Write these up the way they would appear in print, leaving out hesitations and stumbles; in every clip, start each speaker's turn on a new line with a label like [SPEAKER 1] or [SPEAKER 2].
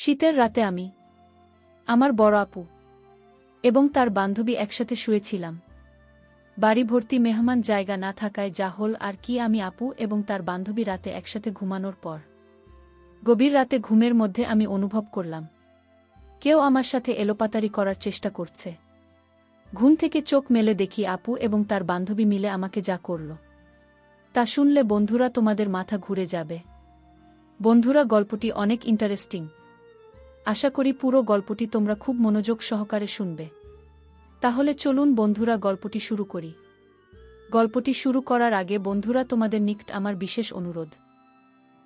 [SPEAKER 1] শীতের রাতে আমি, আমার বড় আপু এবং তার বান্ধবী একসাথে শুয়েছিলাম। বাড়ি ভর্তি মেহমান, জায়গা না থাকায় যা হল আর কি। আমি, আপু এবং তার বান্ধবী রাতে একসাথে ঘুমানোর পর গভীর রাতে ঘুমের মধ্যে আমি অনুভব করলাম কেউ আমার সাথে এলোপাতাড়ি করার চেষ্টা করছে। ঘুম থেকে চোখ মেলে দেখি আপু এবং তার বান্ধবী মিলে আমাকে যা করল তা শুনলে বন্ধুরা তোমাদের মাথা ঘুরে যাবে। বন্ধুরা, গল্পটি অনেক ইন্টারেস্টিং। আশা করি পুরো গল্পটি তোমরা খুব মনোযোগ সহকারে শুনবে। তাহলে চলুন বন্ধুরা, গল্পটি শুরু করি। গল্পটি শুরু করার আগে বন্ধুরা, তোমাদের নিকট আমার বিশেষ অনুরোধ,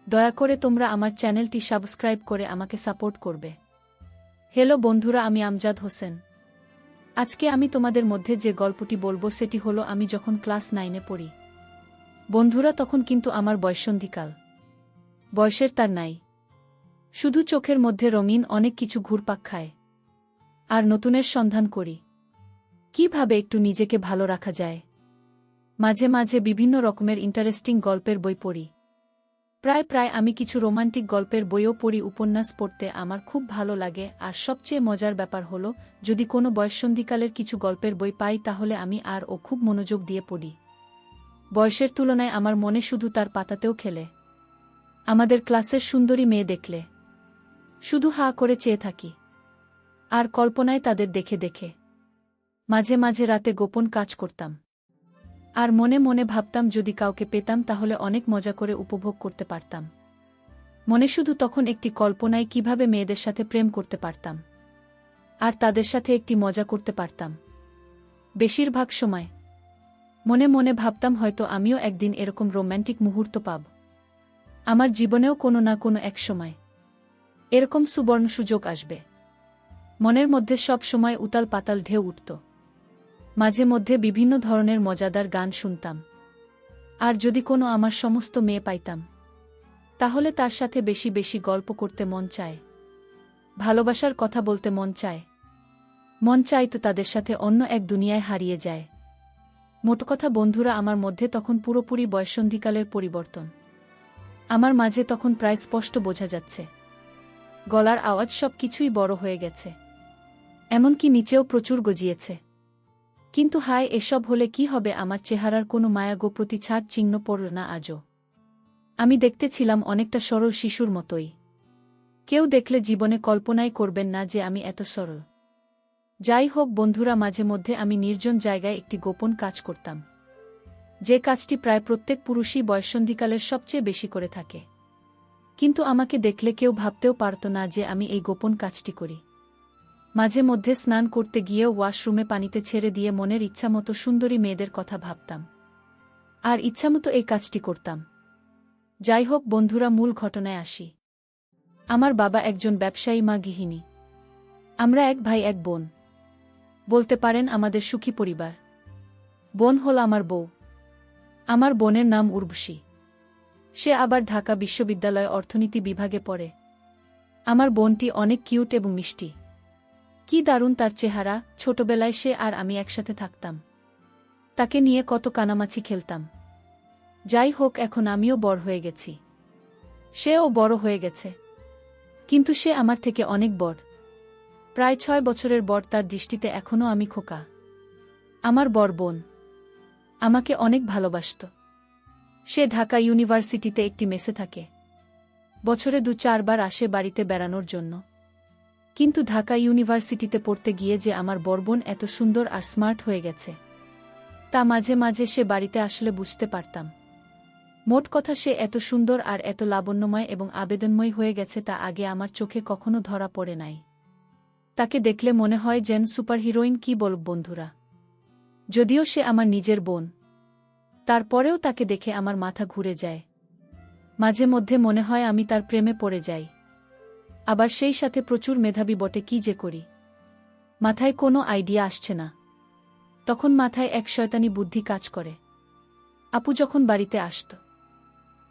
[SPEAKER 1] দয়া করে তোমরা আমার চ্যানেলটি সাবস্ক্রাইব করে আমাকে সাপোর্ট করবে। হ্যালো বন্ধুরা, আমি আমজাদ হোসেন। আজকে আমি তোমাদের মধ্যে যে গল্পটি বলবো সেটি হলো আমি যখন ক্লাস 9-এ পড়ি। বন্ধুরা, তখন কিন্তু আমার বয়ঃসন্ধিকাল। বয়সের তার নাই, শুধু চোখের মধ্যে রঙিন অনেক কিছু ঘুরপাক খায়। আর নতুনের সন্ধান করি, কিভাবে একটু নিজেকে ভালো রাখা যায়। মাঝে মাঝে বিভিন্ন রকমের ইন্টারেস্টিং গল্পের বই পড়ি। প্রায় আমি কিছু রোমান্টিক গল্পের বইও পড়ি। উপন্যাস পড়তে আমার খুব ভালো লাগে। আর সবচেয়ে মজার ব্যাপার হলো, যদি কোনো বয়ঃসন্ধিকালের কিছু গল্পের বই পাই তাহলে আমি খুব মনোযোগ দিয়ে পড়ি। বয়সের তুলনায় আমার মনে শুধু তার পাতাতেও খেলে। আমাদের ক্লাসের সুন্দরী মেয়ে দেখলে শুধু হা করে চেয়ে থাকি, আর কল্পনায় তাদের দেখে দেখে মাঝে মাঝে রাতে গোপন কাজ করতাম। আর মনে মনে ভাবতাম যদি কাউকে পেতাম তাহলে অনেক মজা করে উপভোগ করতে পারতাম। মনে শুধু তখন একটি কল্পনায় কিভাবে মেয়েদের সাথে প্রেম করতে পারতাম আর তাদের সাথে একটি মজা করতে পারতাম। বেশিরভাগ সময় মনে মনে ভাবতাম হয়তো আমিও একদিন এরকম রোম্যান্টিক মুহূর্ত পাব। আমার জীবনেও কোনো না কোনো এক সময় এরকম সুবর্ণ সুযোগ আসবে। মনের মধ্যে সব সময় উতাল পাতাল ঢেউ উঠত। মাঝে মধ্যে বিভিন্ন ধরনের মজাদার গান শুনতাম। আর যদি কোনো আমার সমস্ত মেয়ে পাইতাম তাহলে তার সাথে বেশি বেশি গল্প করতে মন চায়, ভালোবাসার কথা বলতে মন চায় তো তাদের সাথে অন্য এক দুনিয়ায় হারিয়ে যায়। মোট কথা বন্ধুরা, আমার মধ্যে তখন পুরোপুরি বয়ঃসন্ধিকালের পরিবর্তন। আমার মাঝে তখন প্রায় স্পষ্ট বোঝা যাচ্ছে গলার আওয়াজ, সব কিছুই বড় হয়ে গেছে, এমনকি নিচেও প্রচুর গজিয়েছে। কিন্তু হায়, এসব হলে কি হবে? আমার চেহারার কোনো মায়াগো প্রতিছাড় চিহ্ন পড়ল না আজও। আমি দেখতে ছিলাম অনেকটা সরল শিশুর মতোই। কেউ দেখলে জীবনে কল্পনাই করবেন না যে আমি এত সরল। যাই হোক বন্ধুরা, মাঝে মধ্যে আমি নির্জন জায়গায় একটি গোপন কাজ করতাম, যে কাজটি প্রায় প্রত্যেক পুরুষই বয়ঃসন্ধিকালের সবচেয়ে বেশি করে থাকে। কিন্তু আমাকে দেখলে কেউ ভাবতেও পারত না যে আমি এই গোপন কাজটি করি। মাঝে মধ্যে স্নান করতে গিয়েও ওয়াশরুমে পানিতে ছেড়ে দিয়ে মনের ইচ্ছামতো সুন্দরী মেয়েদের কথা ভাবতাম আর ইচ্ছামতো এই কাজটি করতাম। যাই হোক বন্ধুরা, মূল ঘটনায় আসি। আমার বাবা একজন ব্যবসায়ী, মা গৃহিণী। আমরা এক ভাই এক বোন। বলতে পারেন আমাদের সুখী পরিবার। বোন হল আমার বউ। আমার বোনের নাম উর্বশী। সে আবার ঢাকা বিশ্ববিদ্যালয়ে অর্থনীতি বিভাগে পড়ে। আমার বোনটি অনেক কিউট এবং মিষ্টি। কি দারুণ তার চেহারা! ছোটবেলায় সে আর আমি একসাথে থাকতাম। তাকে নিয়ে কত কানামাছি খেলতাম। যাই হোক, এখন আমিও বড় হয়ে গেছি, সেও বড় হয়ে গেছে। কিন্তু সে আমার থেকে অনেক বড়, প্রায় 6 বছরের বড়। তার দৃষ্টিতে এখনও আমি খোকা। আমার বড় বোন আমাকে অনেক ভালোবাসত। সে ঢাকা ইউনিভার্সিটিতে একটি মেসে থাকে। বছরে 2-4 বার আসে বাড়িতে বেড়ানোর জন্য। কিন্তু ঢাকা ইউনিভার্সিটিতে পড়তে গিয়ে যে আমার বড় বোন এত সুন্দর আর স্মার্ট হয়ে গেছে তা মাঝে মাঝে সে বাড়িতে আসলে বুঝতে পারতাম। মোট কথা, সে এত সুন্দর আর এত লাবণ্যময় এবং আবেদনময় হয়ে গেছে তা আগে আমার চোখে কখনো ধরা পড়ে নাই। তাকে দেখলে মনে হয় যেন সুপার হিরোইন। কি বলব বন্ধুরা, যদিও সে আমার নিজের বোন, তারপরেও তাকে দেখে আমার মাথা ঘুরে যায়। মাঝে মধ্যে মনে হয় আমি তার প্রেমে পড়ে যাই। আবার সেই সাথে প্রচুর মেধাবী বটে। কি যে করি, মাথায় কোনো আইডিয়া আসছে না। তখন মাথায় এক শয়তানি বুদ্ধি কাজ করে। আপু যখন বাড়িতে আসত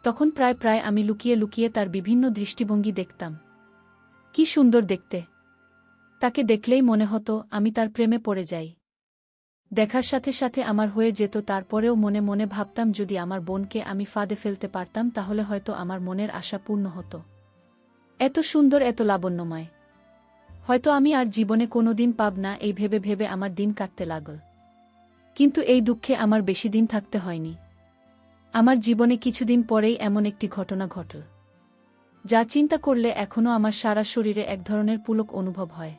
[SPEAKER 1] তখন প্রায় আমি লুকিয়ে লুকিয়ে তার বিভিন্ন দৃষ্টিভঙ্গি দেখতাম। কি সুন্দর দেখতে! তাকে দেখলেই মনে হতো আমি তার প্রেমে পড়ে যাই। দেখার সাথে সাথে আমার হয়ে যেত। তারপরেও মনে মনে ভাবতাম যদি আমার বোনকে আমি ফাঁদে ফেলতে পারতাম তাহলে হয়তো আমার মনের আশা পূর্ণ হতো। এত সুন্দর, এত লাবণ্যময়। হয়তো আমি আর জীবনে কোনোদিন পাব না, এই ভেবে ভেবে আমার দিন কাটতে লাগল। কিন্তু এই দুঃখে আমার বেশি দিন থাকতে হয়নি। আমার জীবনে কিছুদিন পরেই এমন একটি ঘটনা ঘটল, যা চিন্তা করলে এখনও আমার সারা শরীরে এক ধরনের পুলক অনুভব হয়।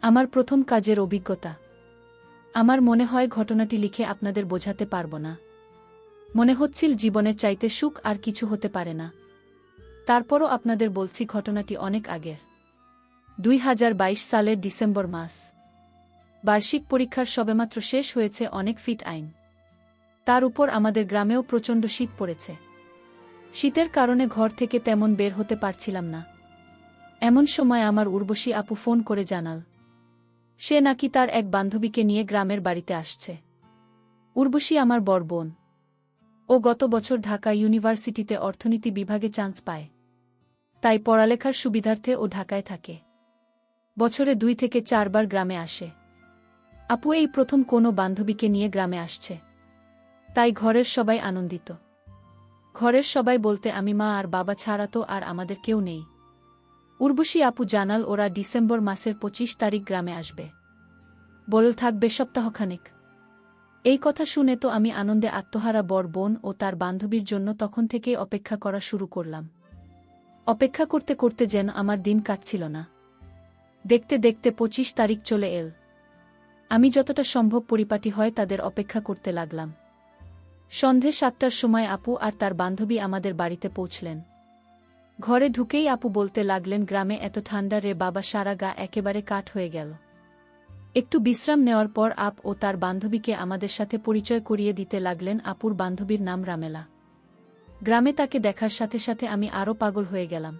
[SPEAKER 1] আমার প্রথম কাজের অভিজ্ঞতা। আমার মনে হয় ঘটনাটি লিখে আপনাদের বোঝাতে পারব না। মনে হচ্ছিল জীবনের চাইতে সুখ আর কিছু হতে পারে না। তারপরও আপনাদের বলছি, ঘটনাটি অনেক আগের। 2022 সালের ডিসেম্বর মাস। বার্ষিক পরীক্ষার সবেমাত্র শেষ হয়েছে, অনেক ফিট আইন। তার উপর আমাদের গ্রামেও প্রচণ্ড শীত পড়েছে। শীতের কারণে ঘর থেকে তেমন বের হতে পারছিলাম না। এমন সময় আমার উর্বশী আপু ফোন করে জানাল, সে নাকি তার এক বান্ধবীকে নিয়ে গ্রামের বাড়িতে আসছে। উর্বশী আমার বড় বোন। ও গত বছর ঢাকা ইউনিভার্সিটিতে অর্থনীতি বিভাগে চান্স পায়। তাই পড়ালেখার সুবিধার্থে ও ঢাকায় থাকে। বছরে 2 থেকে 4 বার গ্রামে আসে। আপু এই প্রথম কোনো বান্ধবীকে নিয়ে গ্রামে আসছে। তাই ঘরের সবাই আনন্দিত। ঘরের সবাই বলতে আমি, মা আর বাবা ছাড়া তো আর আমাদের কেউ নেই। উর্বশী আপু জানাল ওরা ডিসেম্বর মাসের 25 তারিখ গ্রামে আসবে। বল থাকবে সপ্তাহখানেক। এই কথা শুনে তো আমি আনন্দে আত্মহারা বড় বোন ও তার বান্ধবীর জন্য তখন থেকেই অপেক্ষা করা শুরু করলাম। অপেক্ষা করতে করতে যেন আমার দিন কাটছিল না। দেখতে দেখতে 25 তারিখ চলে এল। আমি যতটা সম্ভব পরিপাটি হয় তাদের অপেক্ষা করতে লাগলাম। সন্ধে 7টার সময় আপু আর তার বান্ধবী আমাদের বাড়িতে পৌঁছলেন। ঘরে ঢুকেই আপু বলতে লাগলেন, গ্রামে এত ঠান্ডা রে বাবা, সারা গা একেবারে কাঠ হয়ে গেল। একটু বিশ্রাম নেওয়ার পর আপ ও তার বান্ধবীকে আমাদের সাথে পরিচয় করিয়ে দিতে লাগলেন। আপুর বান্ধবীর নাম রামেলা। গ্রামে তাকে দেখার সাথে সাথে আমি আরও পাগল হয়ে গেলাম।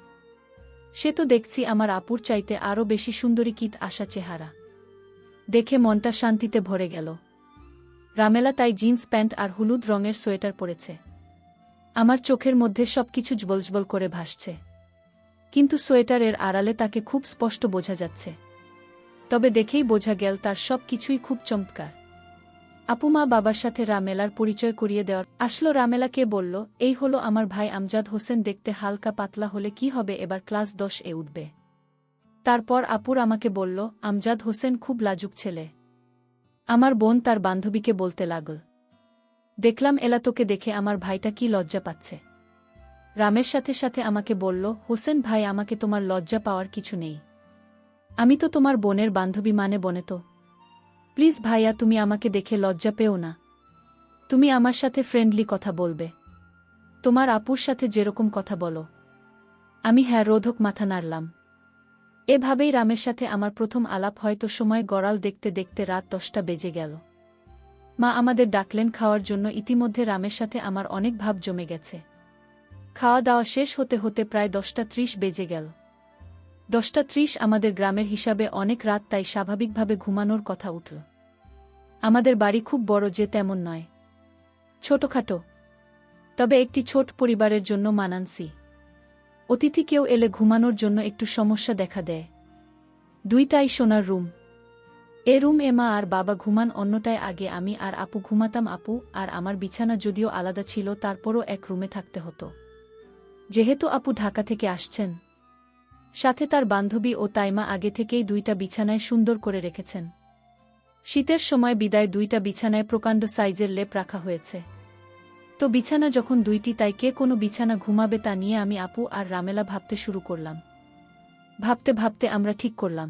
[SPEAKER 1] সে তো দেখছি আমার আপুর চাইতে আরও বেশি সুন্দরী, কিত আশা চেহারা। দেখে মনটা শান্তিতে ভরে গেল। রামেলা তাই জিন্স প্যান্ট আর হলুদ রঙের সোয়েটার পরেছে। আমার চোখের মধ্যে সবকিছু জ্বলজ্বল করে ভাসছে, কিন্তু সোয়েটারের আড়ালে তাকে খুব স্পষ্ট বোঝা যাচ্ছে। তবে দেখেই বোঝা গেল তার সব কিছুই খুব চমৎকার। আপু মা বাবার সাথে রামেলার পরিচয় করিয়ে দেওয়ার আসলো। রামেলাকে বলল, এই হলো আমার ভাই আমজাদ হোসেন, দেখতে হালকা পাতলা হলে কি হবে, এবার ক্লাস 10 এ উঠবে। তারপর আপুর আমাকে বলল, আমজাদ হোসেন খুব লাজুক ছেলে। আমার বোন তার বান্ধবীকে বলতে লাগল, দেখলাম এলা তোকে দেখে আমার ভাইটা কি লজ্জা পাচ্ছে। রামের সাথে সাথে আমাকে বলল, হোসেন ভাই, আমাকে তোমার লজ্জা পাওয়ার কিছু নেই। আমি তো তোমার বোনের বান্ধবী, মানে বনে তো। প্লিজ ভাইয়া, তুমি আমাকে দেখে লজ্জা পেও না। তুমি আমার সাথে ফ্রেন্ডলি কথা বলবে, তোমার আপুর সাথে যেরকম কথা বলো। আমি হ্যাঁ রোধক মাথা নাড়লাম। এভাবেই রামের সাথে আমার প্রথম আলাপ। হয়তো সময় গড়াল দেখতে দেখতে রাত 10টা বেজে গেল। মা আমাদের ডাকলেন খাওয়ার জন্য। ইতিমধ্যে রামের সাথে আমার অনেক ভাব জমে গেছে। খাওয়া দাওয়া শেষ হতে হতে প্রায় 10টা 30 বেজে গেল। 10টা 30 আমাদের গ্রামের হিসাবে অনেক রাত, তাই স্বাভাবিকভাবে ঘুমানোর কথা উঠল। আমাদের বাড়ি খুব বড় যে তেমন নয়, ছোটখাটো, তবে একটি ছোট পরিবারের জন্য মানানসি। অতিথি কেউ এলে ঘুমানোর জন্য একটু সমস্যা দেখা দেয়। 2টাই সোনার রুম। এ রুম এ মা আর বাবা ঘুমান, অন্যটায় আগে আমি আর আপু ঘুমাতাম। আপু আর আমার বিছানা যদিও আলাদা ছিল, তারপরও এক রুমে থাকতে হতো। যেহেতু আপু ঢাকা থেকে আসছেন, সাথে তার বান্ধবী ও তাইমা আগে থেকেই 2টা বিছানায় সুন্দর করে রেখেছেন। শীতের সময় বিদায় 2টা বিছানায় প্রকাণ্ড সাইজের লেপ রাখা হয়েছে। তো বিছানা যখন 2টি, তাই কে কোনো বিছানা ঘুমাবে তা নিয়ে আমি, আপু আর রামেলা ভাবতে শুরু করলাম। ভাবতে ভাবতে আমরা ঠিক করলাম,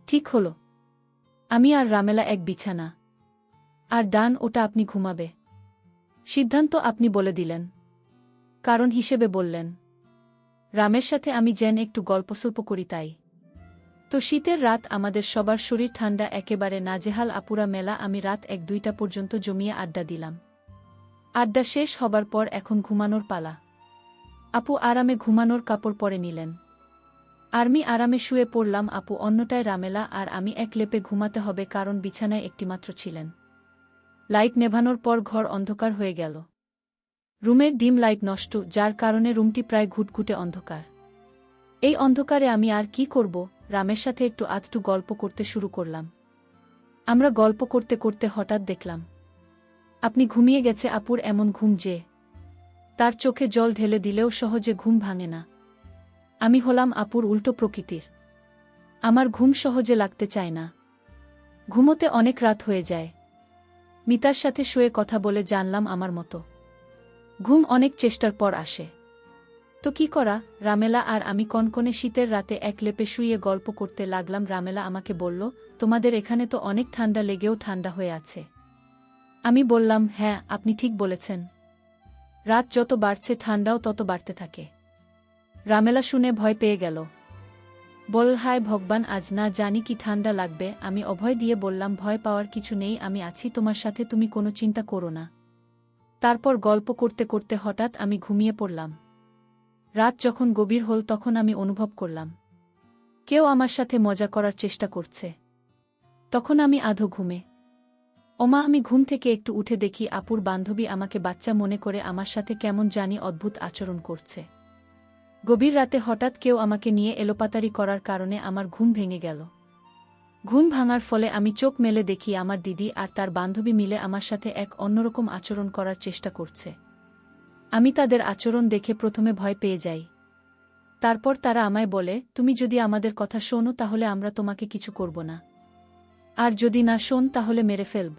[SPEAKER 1] ঠিক হলো, আমি আর রামেলা এক বিছানা, আর ডান ওটা আপনি ঘুমাবে। সিদ্ধান্ত আপনি বলে দিলেন, কারণ হিসেবে বললেন। রামের সাথে আমি যেন একটু গল্পসল্প করি তাই। তো শীতের রাত, আমাদের সবার শরীর ঠান্ডা, একেবারে নাজেহাল। আপুরা মেলা আমি রাত 1-2টা পর্যন্ত জমিয়ে আড্ডা দিলাম। আড্ডা শেষ হবার পর এখন ঘুমানোর পালা। আপু আরামে ঘুমানোর কাপড় পরে নিলেন। আমি আরামে শুয়ে পড়লাম। আপু অন্যটায়, রামেলা আর আমি এক লেপে ঘুমাতে হবে, কারণ বিছানায় একটিমাত্র ছিলেন। লাইট নেভানোর পর ঘর অন্ধকার হয়ে গেল। রুমের ডিম লাইট নষ্ট, যার কারণে রুমটি প্রায় ঘুটঘুটে অন্ধকার। এই অন্ধকারে আমি আর কি করব, রামের সাথে একটু আধটু গল্প করতে শুরু করলাম। আমরা গল্প করতে করতে হঠাৎ দেখলাম আপনি ঘুমিয়ে গেছে। আপুর এমন ঘুম যে তার চোখে জল ঢেলে দিলেও সহজে ঘুম ভাঙে না। আমি হলাম আপুর উল্টো প্রকৃতির। আমার ঘুম সহজে লাগতে চায় না। ঘুমোতে অনেক রাত হয়ে যায়। মিতার সাথে শুয়ে কথা বলে জানলাম আমার মতো ঘুম অনেক চেষ্টার পর আসে। তো কি করা, রামেলা আর আমি কনকনে শীতের রাতে এক লেপে শুয়ে গল্প করতে লাগলাম। রামেলা আমাকে বলল, তোমাদের এখানে তো অনেক ঠান্ডা লেগেও ঠান্ডা হয়ে আছে। আমি বললাম, হ্যাঁ, আপনি ঠিক বলেছেন। রাত যত বাড়ছে ঠান্ডাও তত বাড়তে থাকে। রামেলা শুনে ভয় পেয়ে গেল। বল, হায় ভগবান, আজ না জানি কি ঠান্ডা লাগবে। আমি অভয় দিয়ে বললাম, ভয় পাওয়ার কিছু নেই, আমি আছি তোমার সাথে, তুমি কোনো চিন্তা করো না। তারপর গল্প করতে করতে হঠাৎ আমি ঘুমিয়ে পড়লাম। রাত যখন গভীর হল তখন আমি অনুভব করলাম কেউ আমার সাথে মজা করার চেষ্টা করছে। তখন আমি আধো ঘুমে। ওমা, আমি ঘুম থেকে একটু উঠে দেখি আপুর বান্ধবী আমাকে বাচ্চা মনে করে আমার সাথে কেমন জানি অদ্ভুত আচরণ করছে। গভীর রাতে হঠাৎ কেউ আমাকে নিয়ে এলোপাতাড়ি করার কারণে আমার ঘুম ভেঙে গেল। ঘুম ভাঙার ফলে আমি চোখ মেলে দেখি আমার দিদি আর তার বান্ধবী মিলে আমার সাথে এক অন্যরকম আচরণ করার চেষ্টা করছে। আমি তাদের আচরণ দেখে প্রথমে ভয় পেয়ে যাই। তারপর তারা আমায় বলে, তুমি যদি আমাদের কথা শোনো তাহলে আমরা তোমাকে কিছু করব না, আর যদি না শোন তাহলে মেরে ফেলব।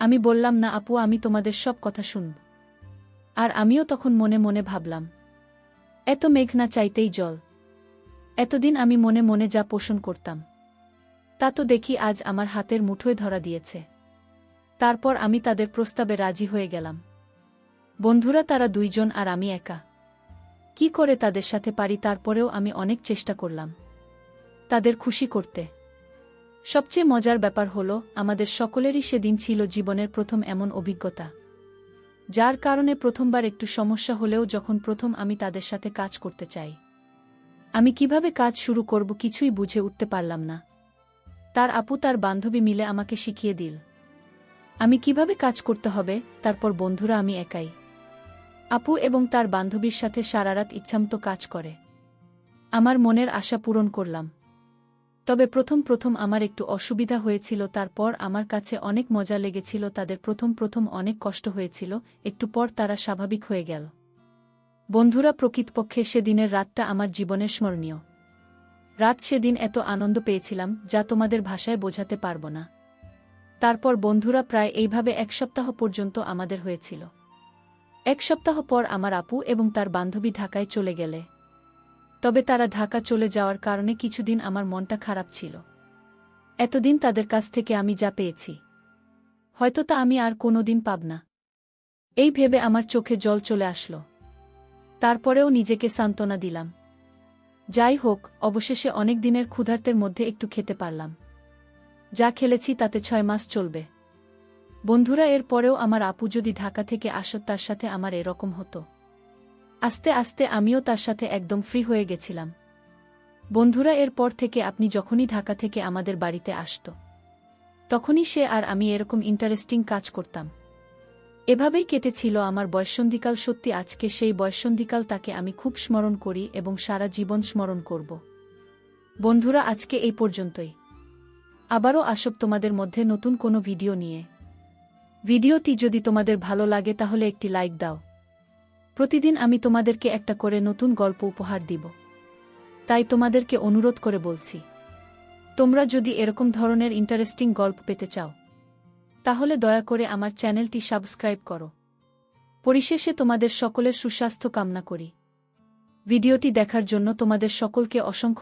[SPEAKER 1] আমি বললাম, না আপু, আমি তোমাদের সব কথা শুনব। আর আমিও তখন মনে মনে ভাবলাম, এত মেঘ না চাইতেই জল। এতদিন আমি মনে মনে যা পোষণ করতাম তা তো দেখি আজ আমার হাতের মুঠোয় ধরা দিয়েছে। তারপর আমি তাদের প্রস্তাবে রাজি হয়ে গেলাম। বন্ধুরা তারা দুইজন আর আমি একা। কি করে তাদের সাথে পারি, তারপরেও আমি অনেক চেষ্টা করলাম তাদের খুশি করতে। সবচেয়ে মজার ব্যাপার হলো, আমাদের সকলেরই সেদিন ছিল জীবনের প্রথম এমন অভিজ্ঞতা, যার কারণে প্রথমবার একটু সমস্যা হলেও যখন প্রথম আমি তাদের সাথে কাজ করতে চাই, আমি কিভাবে কাজ শুরু করব কিছুই বুঝে উঠতে পারলাম না। তার আপু তার বান্ধবী মিলে আমাকে শিখিয়ে দিল আমি কিভাবে কাজ করতে হবে। তারপর বন্ধুরা আমি একাই আপু এবং তার বান্ধবীর সাথে সারারাত ইচ্ছামতো কাজ করে আমার মনের আশা পূরণ করলাম। তবে প্রথম আমার একটু অসুবিধা হয়েছিল, তারপর আমার কাছে অনেক মজা লেগেছিল। তাদের প্রথম অনেক কষ্ট হয়েছিল, একটু পর তারা স্বাভাবিক হয়ে গেল। বন্ধুরা, প্রকৃতপক্ষে সেদিনের রাতটা আমার জীবনের স্মরণীয় রাত। সেদিন এত আনন্দ পেয়েছিলাম যা তোমাদের ভাষায় বোঝাতে পারব না। তারপর বন্ধুরা প্রায় এইভাবে এক সপ্তাহ পর্যন্ত আমাদের হয়েছিল। এক সপ্তাহ পর আমার আপু এবং তার বান্ধবী ঢাকায় চলে গেলে। তবে তারা ঢাকা চলে যাওয়ার কারণে কিছুদিন আমার মনটা খারাপ ছিল। এতদিন তাদের কাছ থেকে আমি যা পেয়েছি হয়তো তা আমি আর কোনোদিন পাব না, এই ভেবে আমার চোখে জল চলে আসলো। তারপরেও নিজেকে সান্ত্বনা দিলাম, যাই হোক, অবশেষে অনেক দিনের ক্ষুধার্তের মধ্যে একটু খেতে পারলাম। যা খেলেছি তাতে 6 মাস চলবে। বন্ধুরা, এর পরেও আমার আপু যদি ঢাকা থেকে আসত তার সাথে আমার এরকম হতো। আস্তে আস্তে আমিও তার সাথে একদম ফ্রি হয়ে গেছিলাম। বন্ধুরা, এর পর থেকে আপনি যখনই ঢাকা থেকে আমাদের বাড়িতে আসত তখনই সে আর আমি এরকম ইন্টারেস্টিং কাজ করতাম। এভাবেই কেটেছিল আমার বয়ঃসন্ধিকাল। সত্যি আজকে সেই বয়ঃসন্ধিকাল, তাকে আমি খুব স্মরণ করি এবং সারা জীবন স্মরণ করব। বন্ধুরা, আজকে এই পর্যন্তই। আবারও আসব তোমাদের মধ্যে নতুন কোনো ভিডিও নিয়ে। ভিডিওটি যদি তোমাদের ভালো লাগে তাহলে একটি লাইক দাও। প্রতিদিন আমি তোমাদেরকে একটা করে নতুন গল্প উপহার দিব, তাই তোমাদেরকে অনুরোধ করে বলছি, তোমরা যদি এরকম ধরনের ইন্টারেস্টিং গল্প পেতে চাও তাহলে দয়া করে আমার চ্যানেলটি সাবস্ক্রাইব করো। পরিশেষে তোমাদের সকলের সুস্বাস্থ্য কামনা করি। ভিডিওটি দেখার জন্য তোমাদের সকলকে অসংখ্য